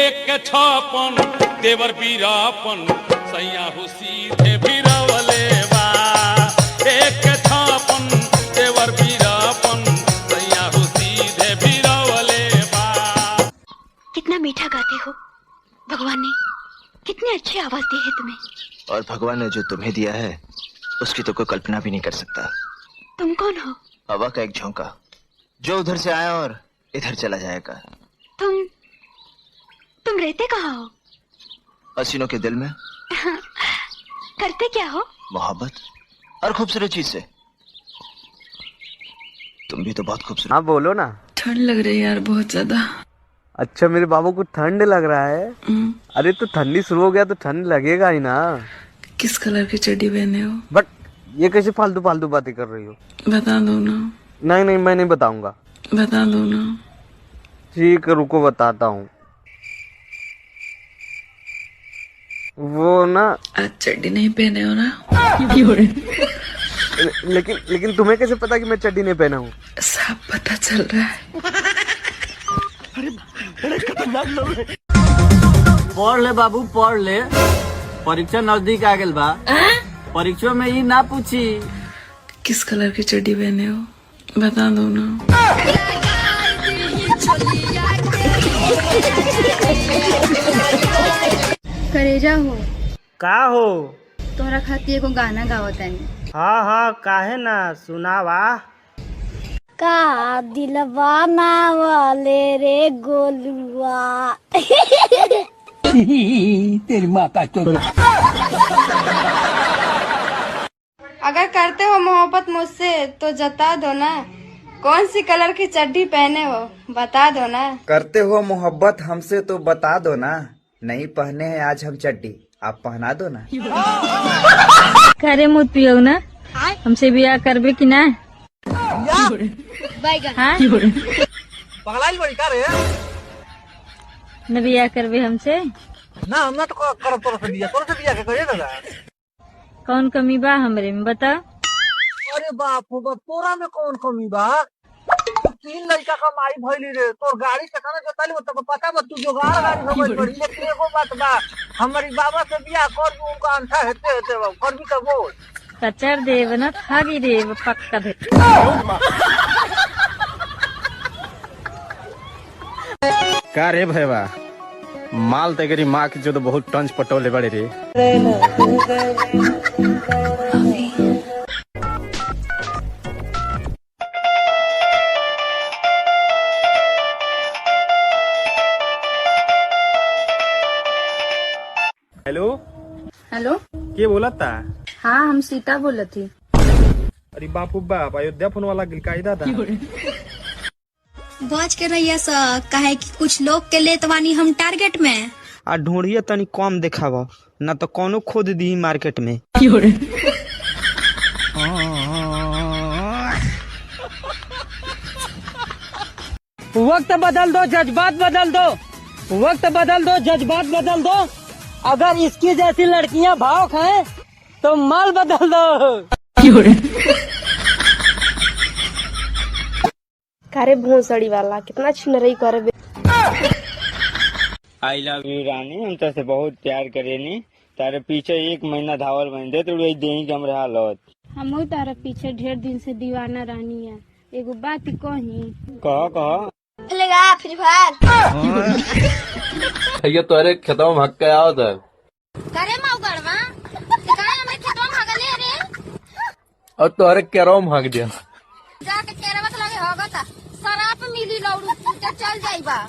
एक छापन देवर बीरापन सैया हो सीधे बीरावले बा। एक छापन देवर बीरापन सैया हो सीधे बीरावले बा। कितना मीठा गाते हो, भगवान ने कितनी अच्छी आवाज दी है तुम्हें। और भगवान ने जो तुम्हें दिया है उसकी तो कोई कल्पना भी नहीं कर सकता। तुम कौन हो? हवा का एक झोंका जो उधर से आया और इधर चला जाएगा। तुम रहते कहाँ हो? हसीनों के दिल में। करते क्या हो? मोहब्बत और खूबसूरत चीज से। तुम भी तो बहुत खूबसूरत। हाँ बोलो ना। ठंड लग रही है यार बहुत ज्यादा। अच्छा मेरे बाबू को ठंड लग रहा है। अरे तो ठंडी शुरू हो गया तो ठंड लगेगा ही ना। किस कलर की चड्डी पहने हो? बट ये कैसे फालतू फालतू बातें कर रही हो? बता दो ना। नहीं नहीं मैं नहीं बताऊंगा। बता दो ना। ठीक है रुको बताता हूँ। वो ना आज चड्डी नहीं पहने हो ना? लेकिन तुम्हें कैसे पता कि मैं चड्डी नहीं पहना हूँ? सब पता चल रहा है। पढ़ ले बाबू पढ़ ले, परीक्षा नजदीक आ गल बा। परीक्षा में ये ना पूछी किस कलर की चड्डी पहने हो, बता दो ना। करेजा हो का हो? तोहरा खातिर एगो गाना गावतानी। हाँ हाँ काहे ना, सुनावा। का दिलवा ना वाले रे गोलुआ। तेरी माता चोद। अगर करते हो मोहब्बत मुझसे तो जता दो ना। कौन सी कलर की चड्डी पहने हो बता दो ना। करते हो मोहब्बत हमसे तो बता दो ना। नहीं पहने हैं आज हम चड्डी, आप पहना दो ना। करे मुँह पियो ना, हमसे ब्याह करबे की ना? हाँ? न ब्याह करबे हमसे ना, हम ना तो करब तोरा से बिया के करे ना। कौन कमी बा हमरे में बता। अरे बाप हो बाप, तोरा में कौन कमी बा? 3 लड़का कमाई भइली रे, तोर गाड़ी से खाना जोताली हो तो पता बा, तू जोगाड़ गाड़ी हो गई बड़ी। लेकिन एगो बात बा, हमारी बाबा से बियाह कर दूं, उनका अंठा हेते हेते बा कर भी का बोल। कचर देव ना थागी देव पक्का दे। का रे भैया माल तेरी माँ की जो तो बहुत टंच पटोले बड़े रे। हेलो हेलो के बोला था? हाँ हम सीता बोला थी। अरे बापू बाप अयोध्या फोन वाला गिलकायदा था। बच के रहिए सर, काहे कि कुछ लोग के लेत बानी हम टारगेट में। आ ढूंढिए तनी कम देखावा ना तो कोनो खोद दी मार्केट में। वक्त बदल दो, जज्बात बदल दो। वक्त बदल दो, जज्बात बदल दो। अगर इसकी जैसी लड़कियां भावुक हैं तो माल बदल दो। कारे भोसड़ी वाला कितना छिनरई करे। आई लव यू रानी, हम तो से बहुत प्यार करेनी। तारे पीछे 1 महीना धावल बन दे तो देही के हमरा हालत। हम तारा पीछे ढेर दिन से दीवाना रानी है। एगो बात कही। कह लेगा फ्री फायर। भैया तोरे खेतों में हक आओ था। करे माऊ गड़वा काहे हमरे खेतवा में हगले रे। और तोरे केरो में हक दिया। जाके केरवा लगे होगा ता शराब मिली लौड़ू चल जाइबा।